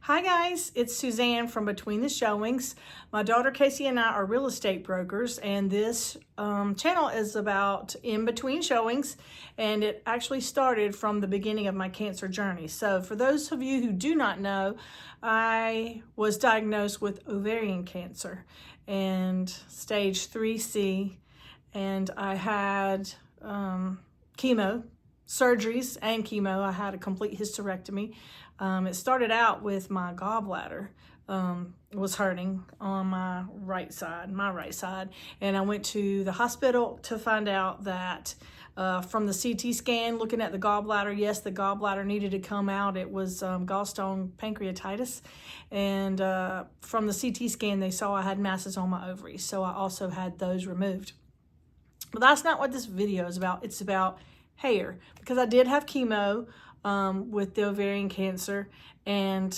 Hi guys, it's Suzanne from Between the Showings. My daughter Casey and I are real estate brokers, and this channel is about in between showings, and it actually started from the beginning of my cancer journey. So for those of you who do not know, I was diagnosed with ovarian cancer and stage 3C, and I had chemo, surgeries and chemo. I had a complete hysterectomy. It started out with my gallbladder was hurting on my right side, and I went to the hospital to find out that from the CT scan, looking at the gallbladder, yes, the gallbladder needed to come out. It was gallstone pancreatitis, and from the CT scan, they saw I had masses on my ovaries, so I also had those removed. But that's not what this video is about. It's about hair, because I did have chemo with the ovarian cancer, and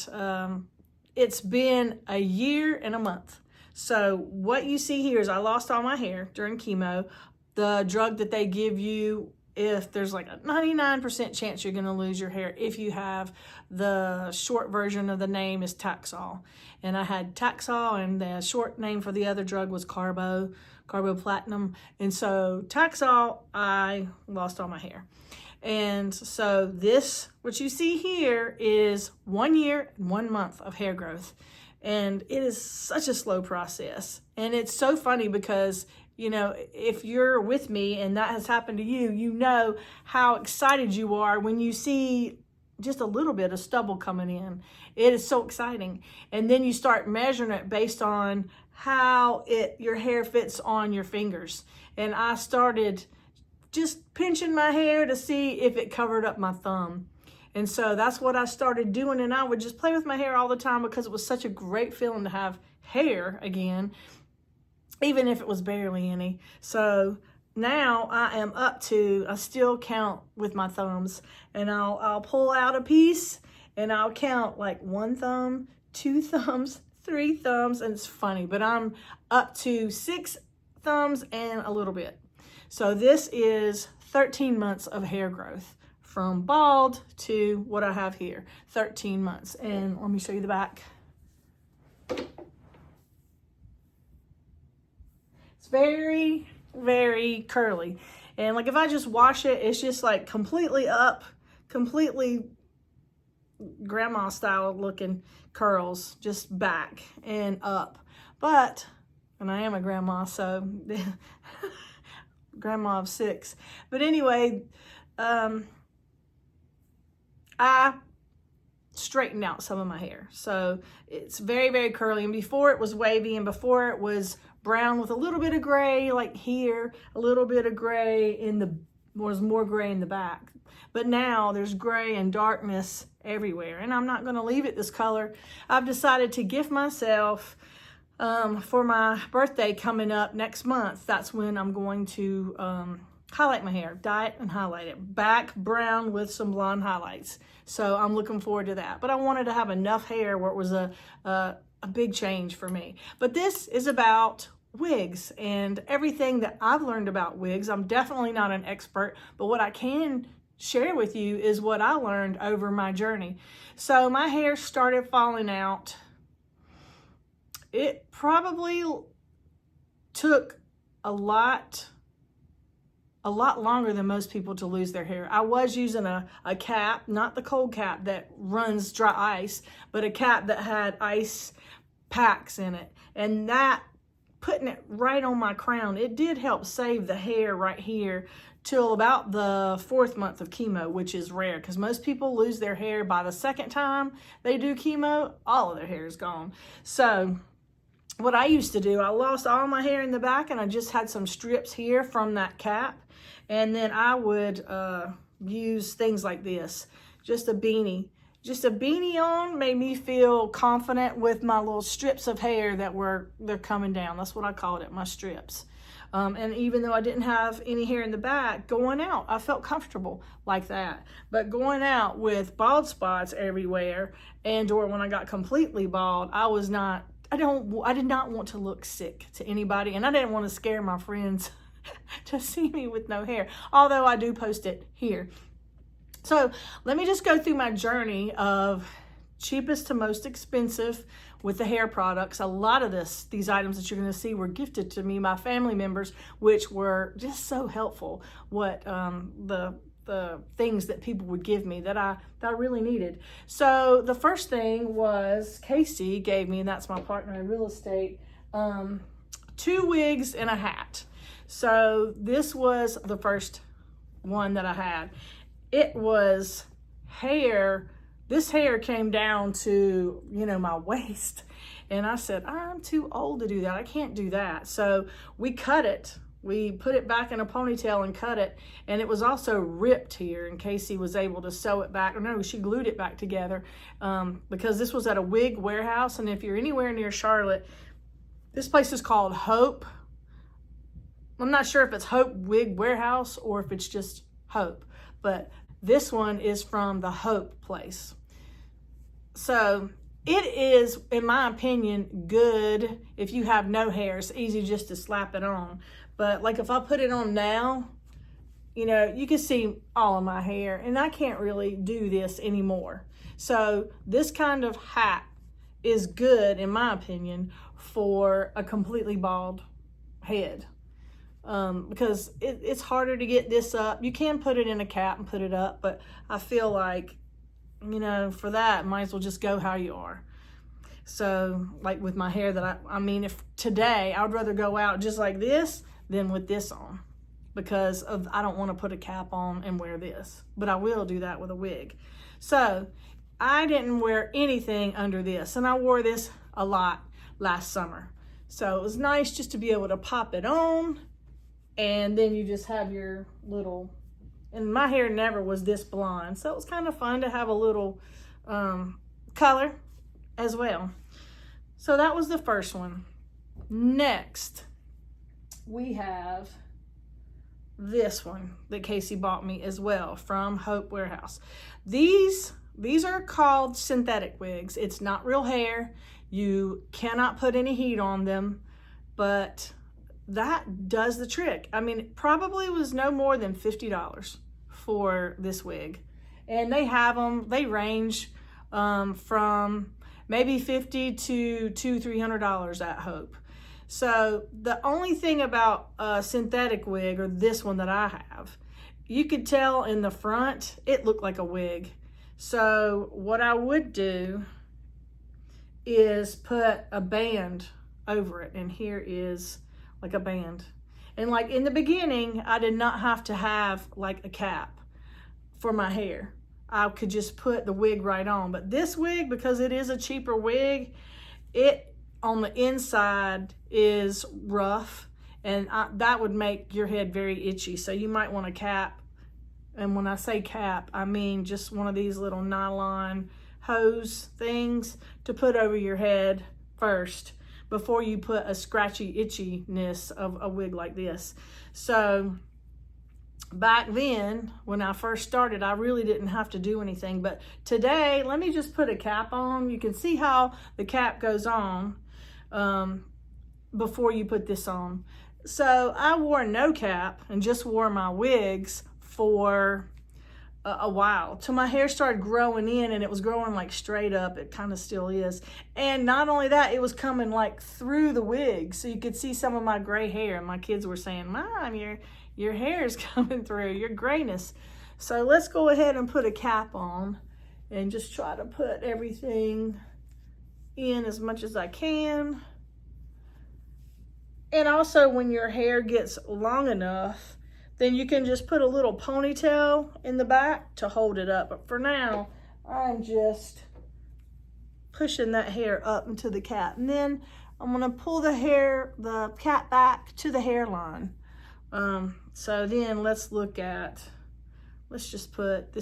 it's been a year and a month. So what you see here is I lost all my hair during chemo. The drug that they give you, if there's like a 99% chance you're going to lose your hair if you have, the short version of the name is Taxol. And I had Taxol, and the short name for the other drug was carboplatinum. And so Taxol, I lost all my hair. And so this, what you see here, is 1 year and 1 month of hair growth. And it is such a slow process. And it's so funny because, you know, if you're with me and that has happened to you, you know how excited you are when you see just a little bit of stubble coming in. It is so exciting. And then you start measuring it based on how your hair fits on your fingers. And I started just pinching my hair to see if it covered up my thumb. And so that's what I started doing, and I would just play with my hair all the time because it was such a great feeling to have hair again, even if it was barely any. So now I am up to, I still count with my thumbs, and I'll pull out a piece and I'll count like 1 thumb, 2 thumbs, 3 thumbs, and it's funny, but I'm up to 6 thumbs and a little bit. So this is 13 months of hair growth from bald to what I have here, 13 months. And let me show you the back. It's very, very curly. And like if I just wash it, it's just like completely up, completely grandma style looking curls, just back and up. But, and I am a grandma, so grandma of 6. But anyway, I straightened out some of my hair. So it's very, very curly. And before it was wavy, and before it was brown with a little bit of gray, like here, a little bit of gray was more gray in the back. But now there's gray and darkness everywhere. And I'm not going to leave it this color. I've decided to gift myself for my birthday coming up next month. That's when I'm going to highlight my hair, dye it and highlight it. Back brown with some blonde highlights. So I'm looking forward to that. But I wanted to have enough hair where it was a big change for me. But this is about wigs and everything that I've learned about wigs. I'm definitely not an expert, but what I can share with you is what I learned over my journey. So my hair started falling out. It probably took a lot longer than most people to lose their hair. I was using a cap, not the cold cap that runs dry ice, but a cap that had ice packs in it. And that, putting it right on my crown, it did help save the hair right here till about the 4th month of chemo, which is rare because most people lose their hair by the 2nd time they do chemo. All of their hair is gone. So what I used to do, I lost all my hair in the back, and I just had some strips here from that cap. And then I would use things like this, just a beanie. Just a beanie on made me feel confident with my little strips of hair they're coming down. That's what I called it, my strips. And even though I didn't have any hair in the back, going out, I felt comfortable like that. But going out with bald spots everywhere, or when I got completely bald, I did not want to look sick to anybody, and I didn't want to scare my friends to see me with no hair, although I do post it here. So let me just go through my journey of cheapest to most expensive with the hair products. A lot of these items that you're going to see were gifted to me by family members, which were just so helpful. What the things that people would give me that I really needed. So the first thing was Casey gave me, and that's my partner in real estate, 2 wigs and a hat. So this was the first one that I had. It was hair. This hair came down to, my waist. And I said, I'm too old to do that. I can't do that. So we cut it. We put it back in a ponytail and cut it. And it was also ripped here, and Casey was able to sew it back. No, she glued it back together because this was at a wig warehouse. And if you're anywhere near Charlotte, this place is called Hope. I'm not sure if it's Hope Wig Warehouse or if it's just Hope, but this one is from the Hope place. So it is, in my opinion, good if you have no hair. It's easy just to slap it on. But like if I put it on now, you can see all of my hair, and I can't really do this anymore. So this kind of hat is good, in my opinion, for a completely bald head. Because it's harder to get this up. You can put it in a cap and put it up, but I feel like, for that, might as well just go how you are. So like with my hair that I mean, if today I would rather go out just like this than with this on, because I don't want to put a cap on and wear this, but I will do that with a wig. So I didn't wear anything under this, and I wore this a lot last summer. So it was nice just to be able to pop it on, and then you just have your little, and my hair never was this blonde, so it was kind of fun to have a little color as well. So that was the first one. Next, we have this one that Casey bought me as well from Hope Warehouse. These are called synthetic wigs. It's not real hair. You cannot put any heat on them, but that does the trick. I mean, it probably was no more than $50 for this wig. And they have them, they range from maybe $50 to $300 at Hope. So the only thing about a synthetic wig, or this one that I have, you could tell in the front, it looked like a wig. So what I would do is put a band over it, and here is like a band. And like in the beginning, I did not have to have like a cap for my hair. I could just put the wig right on. But this wig, because it is a cheaper wig, it on the inside is rough, and that would make your head very itchy. So you might want a cap. And when I say cap, I mean just one of these little nylon hose things to put over your head first before you put a scratchy itchiness of a wig like this. So back then, when I first started, I really didn't have to do anything. But today, let me just put a cap on. You can see how the cap goes on before you put this on. So I wore no cap and just wore my wigs for a while till my hair started growing in, and it was growing like straight up. It kind of still is. And not only that, it was coming like through the wig, so you could see some of my gray hair. And my kids were saying, Mom, your hair is coming through, your grayness. So let's go ahead and put a cap on and just try to put everything in as much as I can. And also, when your hair gets long enough, then you can just put a little ponytail in the back to hold it up. But for now, I'm just pushing that hair up into the cap. And then I'm gonna pull the cap back to the hairline. So then let's just put,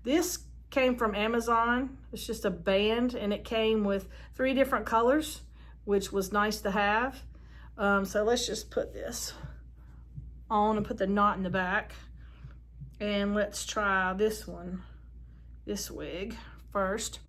this came from Amazon. It's just a band, and it came with 3 different colors, which was nice to have. So let's just put this on and put the knot in the back. And let's try this wig first.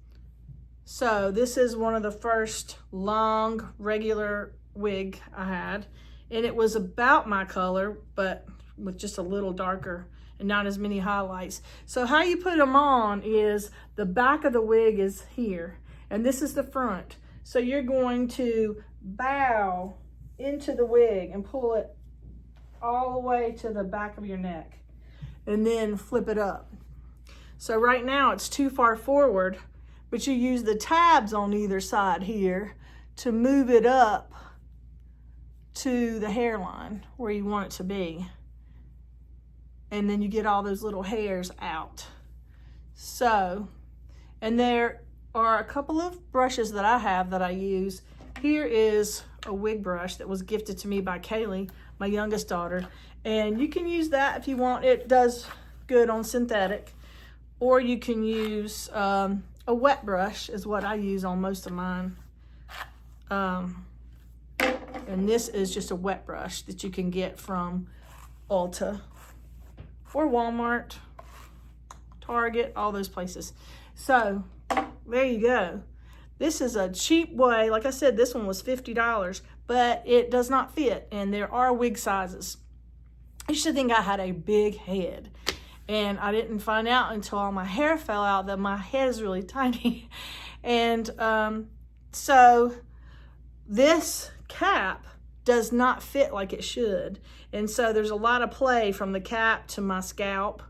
So this is one of the first long regular wig I had, and it was about my color, but with just a little darker and not as many highlights. So how you put them on is the back of the wig is here, and this is the front. So you're going to bow into the wig and pull it all the way to the back of your neck, and then flip it up. So right now it's too far forward, but you use the tabs on either side here to move it up to the hairline where you want it to be. And then you get all those little hairs out. So, and there are a couple of brushes that I have that I use. Here is a wig brush that was gifted to me by Kaylee, my youngest daughter. And you can use that if you want. It does good on synthetic. Or you can use a wet brush is what I use on most of mine. And this is just a wet brush that you can get from Ulta or Walmart, Target, all those places. So there you go. This is a cheap way. Like I said, this one was $50, but it does not fit, and there are wig sizes. I used to think I had a big head, and I didn't find out until all my hair fell out that my head is really tiny. And so this cap does not fit like it should. And so there's a lot of play from the cap to my scalp,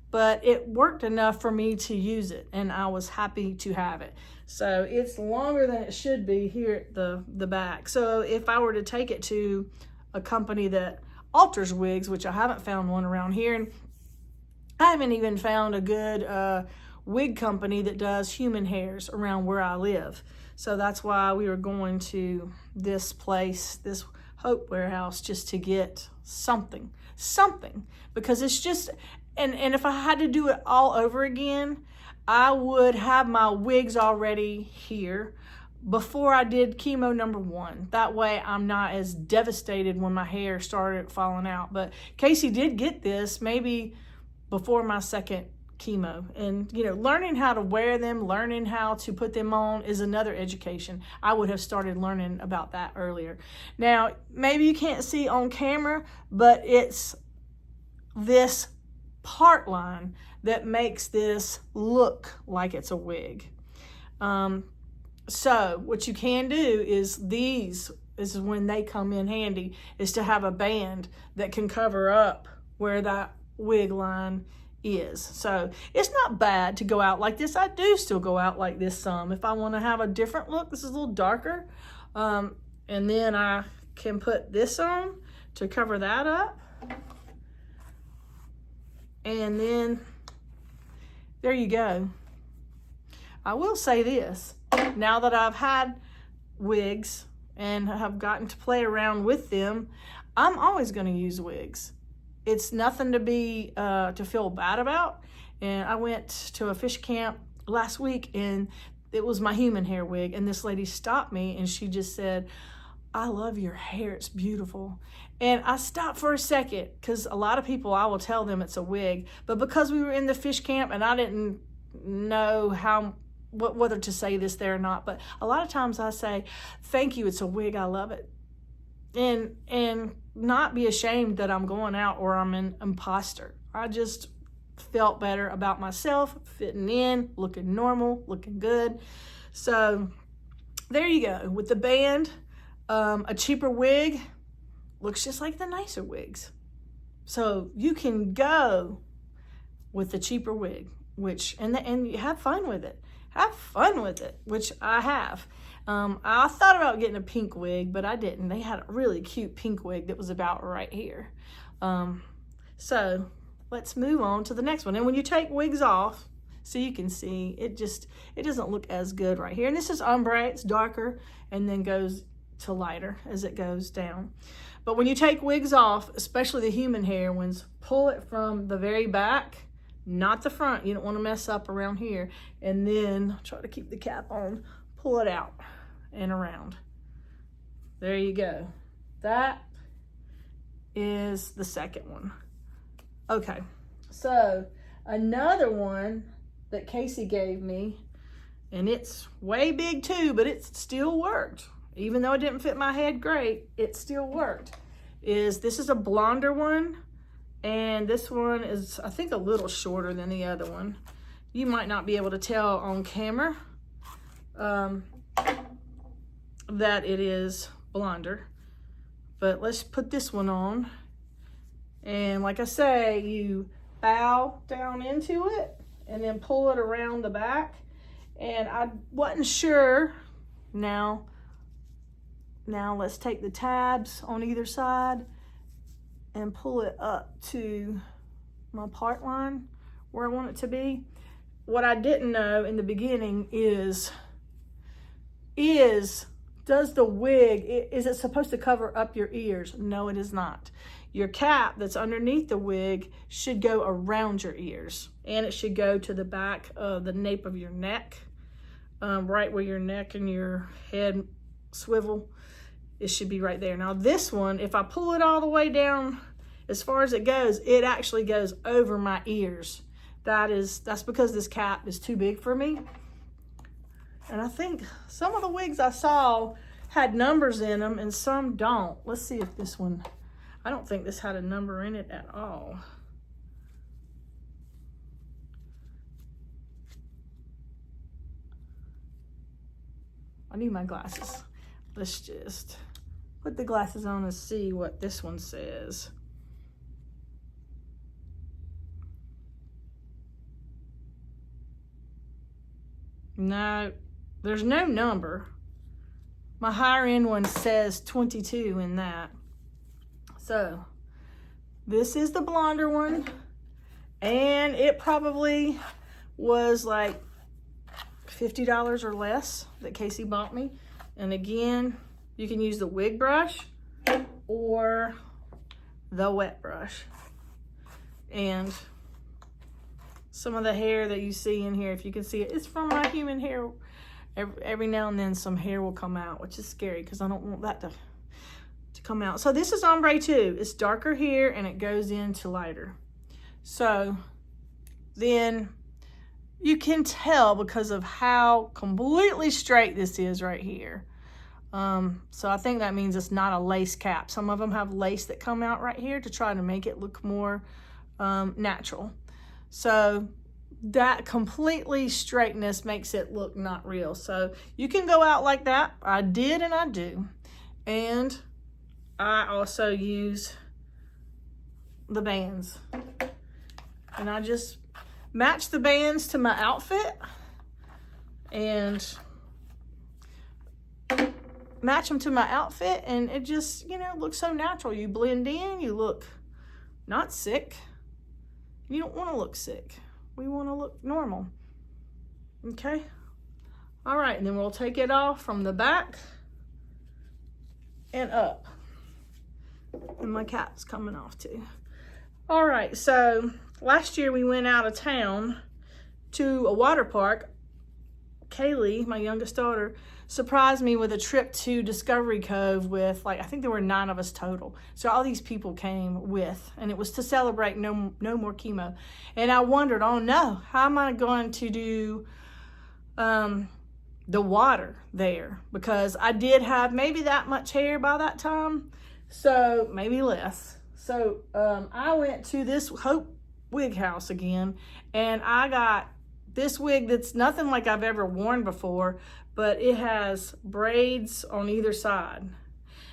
but it worked enough for me to use it, and I was happy to have it. So it's longer than it should be here at the back. So if I were to take it to a company that alters wigs, which I haven't found one around here, and I haven't even found a good wig company that does human hairs around where I live. So that's why we were going to this place, this Hope Warehouse, just to get something, because it's just, and if I had to do it all over again, I would have my wigs already here before I did chemo number 1. That way I'm not as devastated when my hair started falling out. But Casey did get this maybe before my second chemo, and you know, learning how to wear them, learning how to put them on is another education. I would have started learning about that earlier. Now maybe you can't see on camera, but it's this part line that makes this look like it's a wig. So what you can do is this is when they come in handy, is to have a band that can cover up where that wig line is. So it's not bad to go out like this. I do still go out like this some if I want to have a different look. This is a little darker, and then I can put this on to cover that up, and then there you go. I will say this, now that I've had wigs and have gotten to play around with them, I'm always going to use wigs. It's nothing to be to feel bad about. And I went to a fish camp last week, and it was my human hair wig, and this lady stopped me and she just said, "I love your hair, it's beautiful." And I stopped for a second, because a lot of people, I will tell them it's a wig, but because we were in the fish camp and I didn't know whether to say this there or not, but a lot of times I say, "Thank you, it's a wig, I love it." And not be ashamed that I'm going out or I'm an imposter. I just felt better about myself, fitting in, looking normal, looking good. So there you go. With the band, a cheaper wig looks just like the nicer wigs. So you can go with the cheaper wig, and you have fun with it. Have fun with it, which I have. I thought about getting a pink wig, but I didn't. They had a really cute pink wig that was about right here. So let's move on to the next one. And when you take wigs off, so you can see, it doesn't look as good right here. And this is ombre, it's darker, and then goes to lighter as it goes down. But when you take wigs off, especially the human hair ones, pull it from the very back, not the front. You don't want to mess up around here. And then try to keep the cap on, pull it out and around. There you go. That is the second one. Okay, so another one that Casey gave me, and it's way big too, but it still worked. Even though it didn't fit my head great, it still worked. This is a blonder one, And this one is, I think, a little shorter than the other one. You might not be able to tell on camera that it is blonder. But let's put this one on. And like I say, you bow down into it and then pull it around the back. And I wasn't sure. Now let's take the tabs on either side and pull it up to my part line where I want it to be. What I didn't know in the beginning is does the wig, is it supposed to cover up your ears? No, it is not. Your cap that's underneath the wig should go around your ears, and it should go to the back of the nape of your neck, right where your neck and your head swivel. It should be right there. Now this one, if I pull it all the way down as far as it goes, it actually goes over my ears. That's because this cap is too big for me. And I think some of the wigs I saw had numbers in them and some don't. Let's see if this one, I don't think this had a number in it at all. I need my glasses. Let's just put the glasses on and see what this one says. No, there's no number. My higher end one says 22 in that. So this is the blonder one, and it probably was like $50 or less that Casey bought me. And again, you can use the wig brush or the wet brush. And some of the hair that you see in here, if you can see it, it's from my human hair. Every now and then some hair will come out, which is scary because I don't want that to come out. So this is ombre too. It's darker here and it goes into lighter. So then you can tell because of how completely straight this is right here. So I think that means it's not a lace cap. Some of them have lace that come out right here to try to make it look more natural. So that completely straightness makes it look not real. So you can go out like that. I did and I do. And I also use the bands. And I just match the bands to my outfit and match them to my outfit, and it just, you know, looks so natural. You blend in, you look not sick. You don't want to look sick. We want to look normal. Okay? All right, and then we'll take it off from the back and up. And my cap's coming off too. All right, so last year we went out of town to a water park. Kaylee, my youngest daughter, surprised me with a trip to Discovery Cove with, like, I think there were 9 of us total. So all these people came with, and it was to celebrate no more chemo. And I wondered, oh no, how am I going to do the water there? Because I did have maybe that much hair by that time, so maybe less. So I went to this Hope Wig House again, and I got this wig that's nothing like I've ever worn before, but it has braids on either side.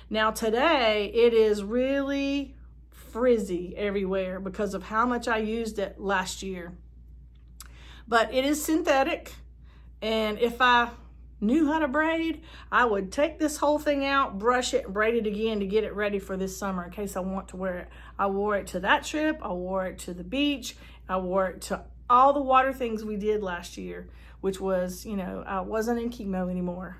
Now today, it is really frizzy everywhere because of how much I used it last year. But it is synthetic, and if I knew how to braid, I would take this whole thing out, brush it, and braid it again to get it ready for this summer in case I want to wear it. I wore it to that trip, I wore it to the beach, I wore it to all the water things we did last year, which was, you know, I wasn't in chemo anymore.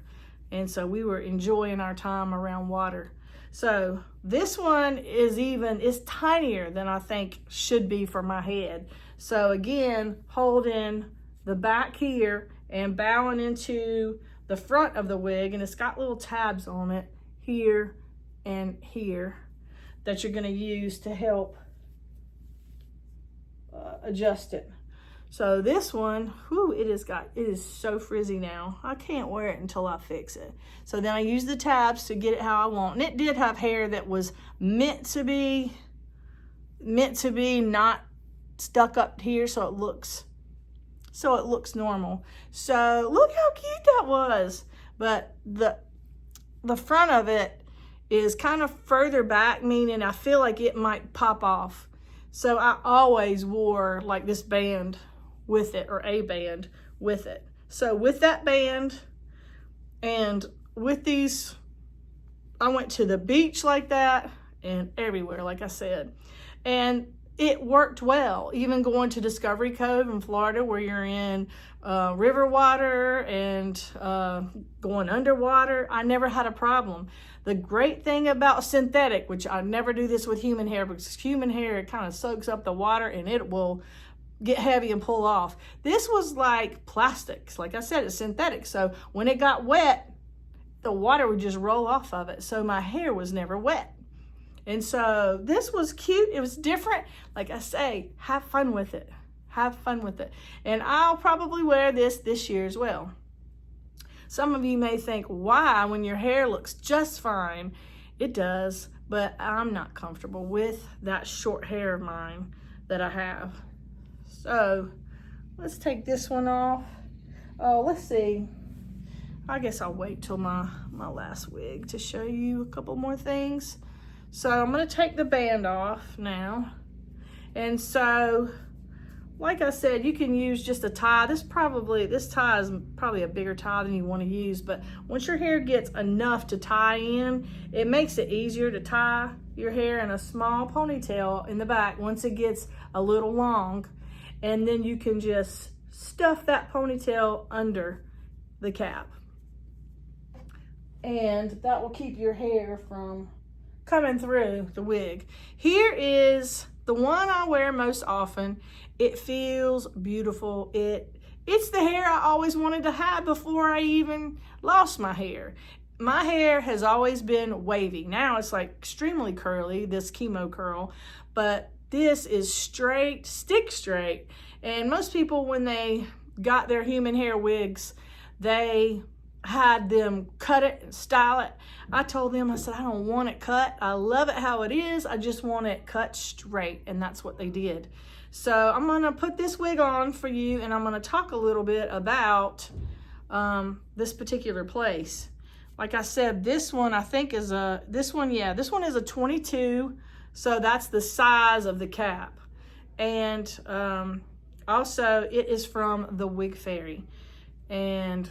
And so we were enjoying our time around water. So this one is tinier than I think should be for my head. So again, holding the back here and bowing into the front of the wig, and it's got little tabs on it here and here that you're gonna use to help adjust it. So this one, whew, it is so frizzy now. I can't wear it until I fix it. So then I use the tabs to get it how I want. And it did have hair that was meant to be meant to be not stuck up here so it looks normal. So look how cute that was. But the front of it is kind of further back, meaning I feel like it might pop off. So I always wore like this band with it, or a band with it. So with that band and with these, I went to the beach like that and everywhere, like I said. And it worked well, even going to Discovery Cove in Florida where you're in river water and going underwater. I never had a problem. The great thing about synthetic, which I never do this with human hair, because human hair, it kind of soaks up the water and it will get heavy and pull off. This was like plastics. Like I said, it's synthetic. So when it got wet, the water would just roll off of it. So my hair was never wet. And so this was cute. It was different. Like I say, have fun with it. Have fun with it. And I'll probably wear this year as well. Some of you may think, why, when your hair looks just fine? It does, but I'm not comfortable with that short hair of mine that I have. So let's take this one off. Oh, let's see. I guess I'll wait till my last wig to show you a couple more things. So I'm gonna take the band off now. And so, like I said, you can use just a tie. This tie is probably a bigger tie than you want to use, but once your hair gets enough to tie in, it makes it easier to tie your hair in a small ponytail in the back once it gets a little long. And then you can just stuff that ponytail under the cap. And that will keep your hair from coming through the wig. Here is the one I wear most often. It feels beautiful. It's the hair I always wanted to have before I even lost my hair. My hair has always been wavy. Now it's like extremely curly, this chemo curl, but this is straight, stick straight. And most people, when they got their human hair wigs, they had them cut it and style it. I told them, I said, I don't want it cut. I love it how it is. I just want it cut straight. And that's what they did. So I'm going to put this wig on for you, and I'm going to talk a little bit about this particular place. Like I said, this one I think is this one is a 22. So that's the size of the cap. And also it is from the Wig Fairy. And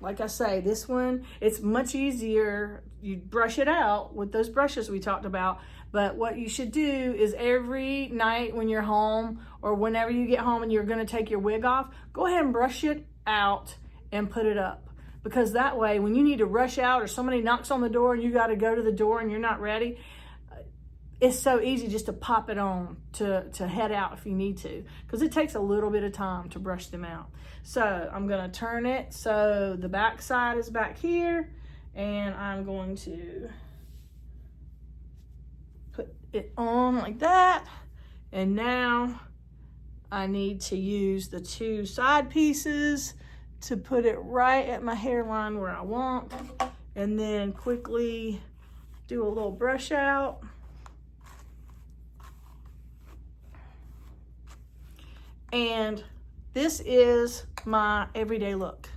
like I say, this one, it's much easier. You brush it out with those brushes we talked about. But what you should do is every night when you're home, or whenever you get home and you're going to take your wig off, go ahead and brush it out and put it up. Because that way, when you need to rush out or somebody knocks on the door and you got to go to the door and you're not ready, it's so easy just to pop it on to head out if you need to, because it takes a little bit of time to brush them out. So I'm going to turn it so the back side is back here, and I'm going to put it on like that. And now I need to use the two side pieces to put it right at my hairline where I want, and then quickly do a little brush out. And this is my everyday look.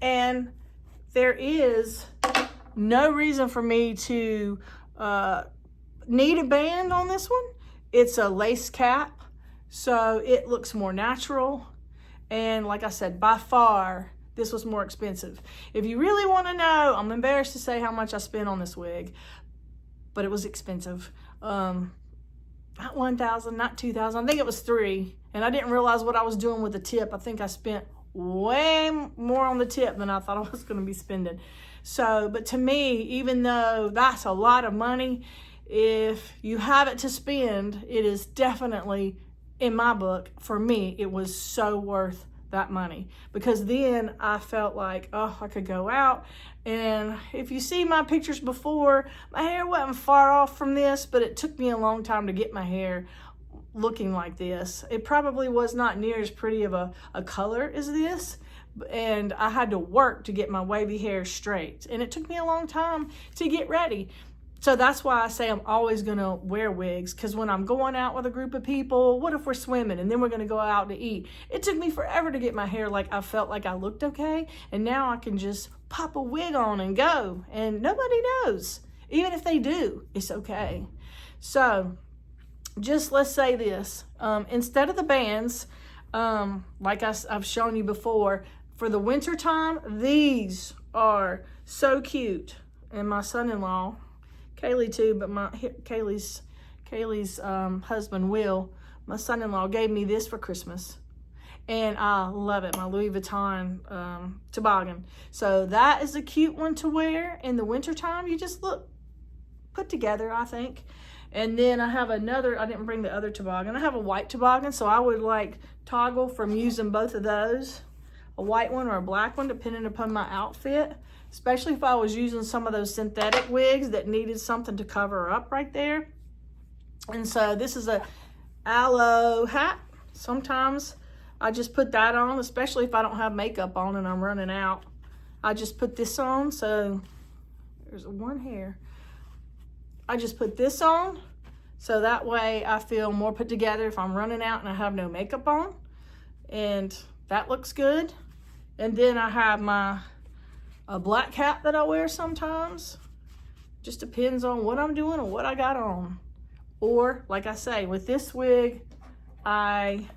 And there is no reason for me to need a band on this one. It's a lace cap, so it looks more natural. And like I said, by far, this was more expensive. If you really want to know, I'm embarrassed to say how much I spent on this wig, but it was expensive. Not 1,000, not 2,000. I think it was 3. And I didn't realize what I was doing with the tip. I think I spent way more on the tip than I thought I was going to be spending. So, but to me, even though that's a lot of money, if you have it to spend, it is definitely, in my book, for me, it was so worth that money. Because then I felt like, oh, I could go out. And if you see my pictures before, my hair wasn't far off from this, but it took me a long time to get my hair looking like this. It probably was not near as pretty of a color as this, and I had to work to get my wavy hair straight. And it took me a long time to get ready. So that's why I say I'm always going to wear wigs, because when I'm going out with a group of people, what if we're swimming and then we're going to go out to eat? It took me forever to get my hair like I felt like I looked okay, and now I can just pop a wig on and go, and nobody knows. Even if they do, it's okay. So just let's say this, instead of the bands, like I've shown you before, for the winter time, these are so cute. And my son-in-law, Kaylee too, but Kaylee's husband, Will, my son-in-law, gave me this for Christmas. And I love it, my Louis Vuitton toboggan. So that is a cute one to wear in the wintertime. You just look put together, I think. And then I have another, I didn't bring the other toboggan. I have a white toboggan, so I would like toggle from using both of those, a white one or a black one, depending upon my outfit. Especially if I was using some of those synthetic wigs that needed something to cover up right there. And so this is a aloe hat. Sometimes I just put that on, especially if I don't have makeup on and I'm running out. I just put this on, so there's one hair. I just put this on, so that way I feel more put together if I'm running out and I have no makeup on. And that looks good. And then I have a black hat that I wear sometimes. Just depends on what I'm doing or what I got on. Or, like I say, with this wig, I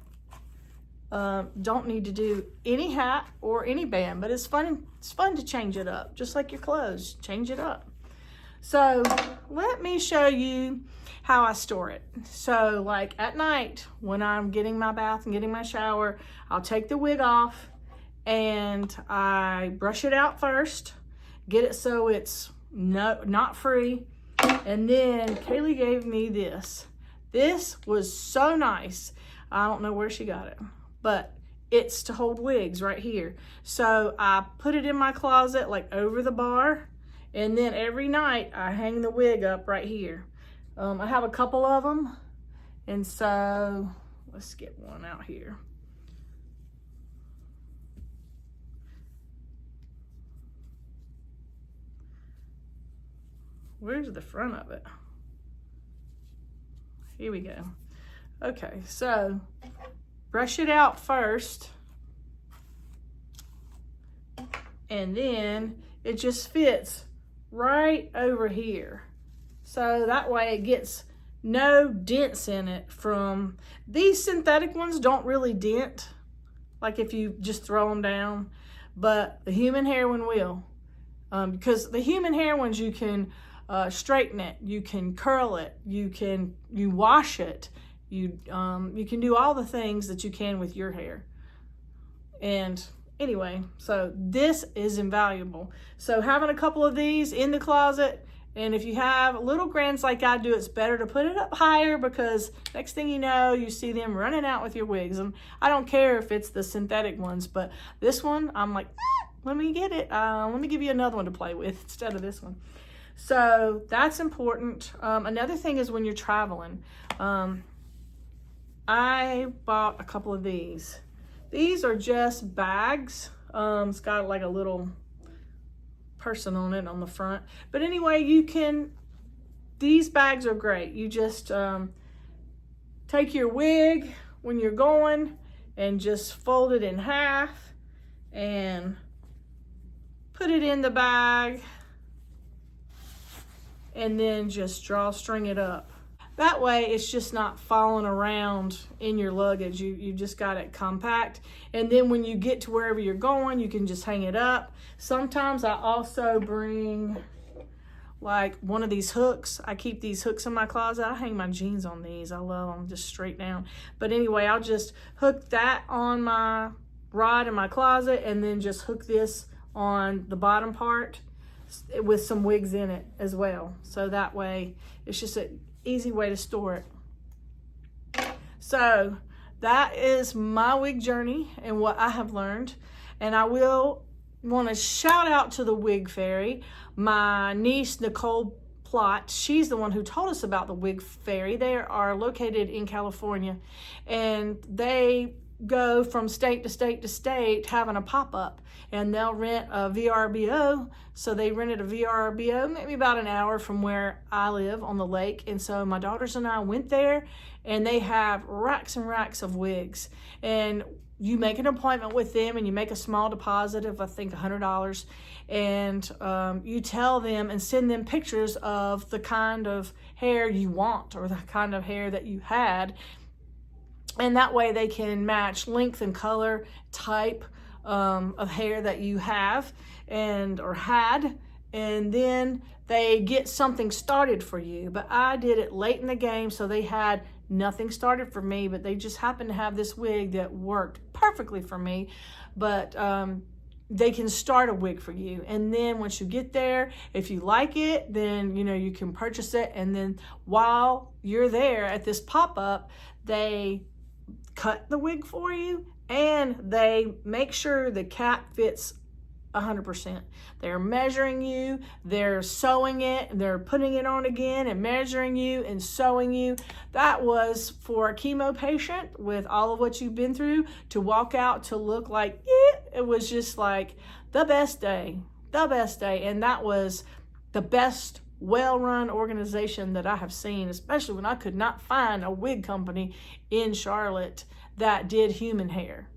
don't need to do any hat or any band, but it's fun to change it up, just like your clothes, change it up. So let me show you how I store it. So like at night, when I'm getting my bath and getting my shower, I'll take the wig off and I brush it out first, get it so it's not free. And then Kaylee gave me this. This was so nice. I don't know where she got it, but it's to hold wigs right here. So I put it in my closet, like over the bar. And then every night I hang the wig up right here. I have a couple of them. And so let's get one out here. Where's the front of it? Here we go. Okay, so brush it out first. And then it just fits right over here. So that way it gets no dents in it from, these synthetic ones don't really dent, like if you just throw them down, but the human hair one will. Because the human hair ones, you can straighten it, you can curl it, you wash it, you can do all the things that you can with your hair. And anyway, so this is invaluable. So having a couple of these in the closet, and if you have little grands like I do, it's better to put it up higher, because next thing you know, you see them running out with your wigs. And I don't care if it's the synthetic ones, but this one, I'm like, let me get it. Let me give you another one to play with instead of this one. So that's important. Another thing is when you're traveling, I bought a couple of these. These are just bags. It's got like a little person on it on the front. But anyway, these bags are great. You just take your wig when you're going and just fold it in half and put it in the bag, and then just drawstring it up. That way it's just not falling around in your luggage. You just got it compact. And then when you get to wherever you're going, you can just hang it up. Sometimes I also bring like one of these hooks. I keep these hooks in my closet. I hang my jeans on these. I love them just straight down. But anyway, I'll just hook that on my rod in my closet, and then just hook this on the bottom part with some wigs in it as well. So that way it's just an easy way to store it. So that is my wig journey and what I have learned. And I will want to shout out to the Wig Fairy, my niece Nicole Plott. She's the one who told us about the Wig Fairy. They are located in California, and they go from state to state to state having a pop-up, and they'll rent a VRBO. So they rented a VRBO maybe about an hour from where I live on the lake. And so my daughters and I went there, and they have racks and racks of wigs. And you make an appointment with them, and you make a small deposit of, I think, $100. And you tell them and send them pictures of the kind of hair you want, or the kind of hair that you had. And that way they can match length and color, type of hair that you have or had. And then they get something started for you. But I did it late in the game, so they had nothing started for me, but they just happened to have this wig that worked perfectly for me. But they can start a wig for you. And then once you get there, if you like it, then you can purchase it. And then while you're there at this pop-up, they cut the wig for you, and they make sure the cap fits 100%. They're measuring you, they're sewing it, they're putting it on again and measuring you and sewing you. That was for a chemo patient with all of what you've been through to walk out to look like, yeah, it was just like the best day. And that was the best well-run organization that I have seen, especially when I could not find a wig company in Charlotte that did human hair.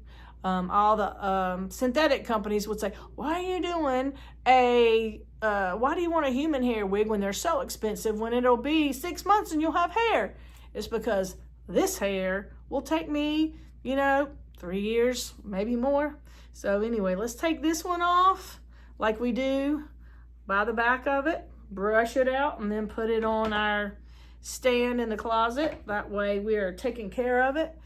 All the synthetic companies would say, why are you doing why do you want a human hair wig when they're so expensive, when it'll be 6 months and you'll have hair? It's because this hair will take me, 3 years, maybe more. So anyway, let's take this one off like we do by the back of it, brush it out, and then put it on our stand in the closet. That way we are taking care of it.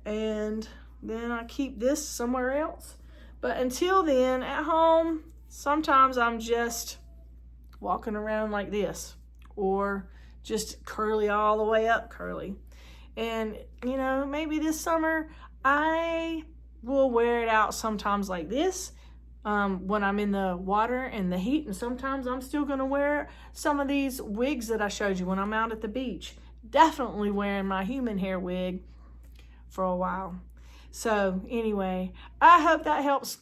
And then I keep this somewhere else. But until then, at home, sometimes I'm just walking around like this, or just curly all the way up curly. And, maybe this summer I will wear it out sometimes like this when I'm in the water and the heat. And sometimes I'm still going to wear some of these wigs that I showed you when I'm out at the beach. Definitely wearing my human hair wig for a while. So anyway, I hope that helps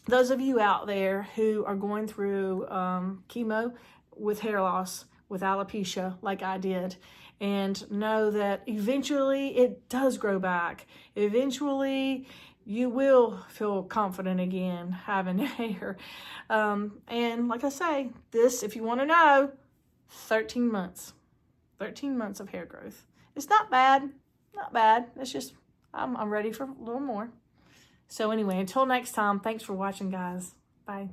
those of you out there who are going through chemo with hair loss, with alopecia, like I did. And know that eventually it does grow back. Eventually you will feel confident again having hair. And like I say, this, if you want to know, 13 months. 13 months of hair growth. It's not bad. Not bad. It's just, I'm ready for a little more. So anyway, until next time, thanks for watching, guys. Bye.